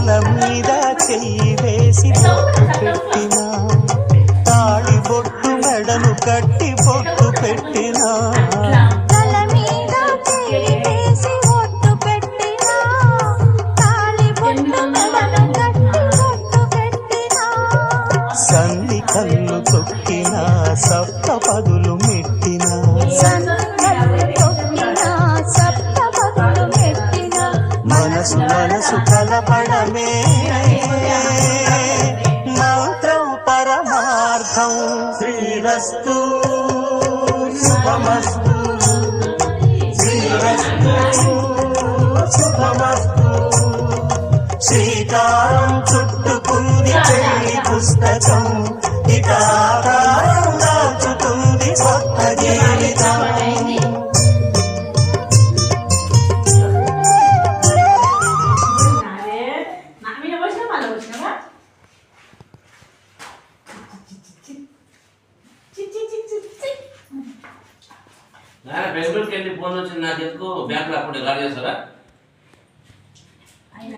తల మీద చెయ్యి వేసి బొట్టు పెట్టినా, తాళి బొట్టు మెడను కట్టి బొట్టు పెట్టినా, తల మీద చెయ్యి వేసి బొట్టు పెట్టినా, తాళి బొట్టు మెడను కట్టి బొట్టు పెట్టినా, సన్ని కళ్ళు తొక్కినా సప్త పదులు మెట్టినా, మనసు మనసు కలపడమే మంత్రం పరమార్థం. శ్రీరస్తు శుభమస్తు, శ్రీరస్తు శుభమస్తు. శ్రీకారం చుట్టుకుంది పెళ్లి పుస్తకం, ఇక ఆకారం దాచుతుంది కొత్త జీవితం. బెంగళూరుకి వెళ్ళి ఫోన్ వచ్చింది నాకు, ఎందుకు బ్యాంకులో అప్పుడు గాడి చేస్తారా?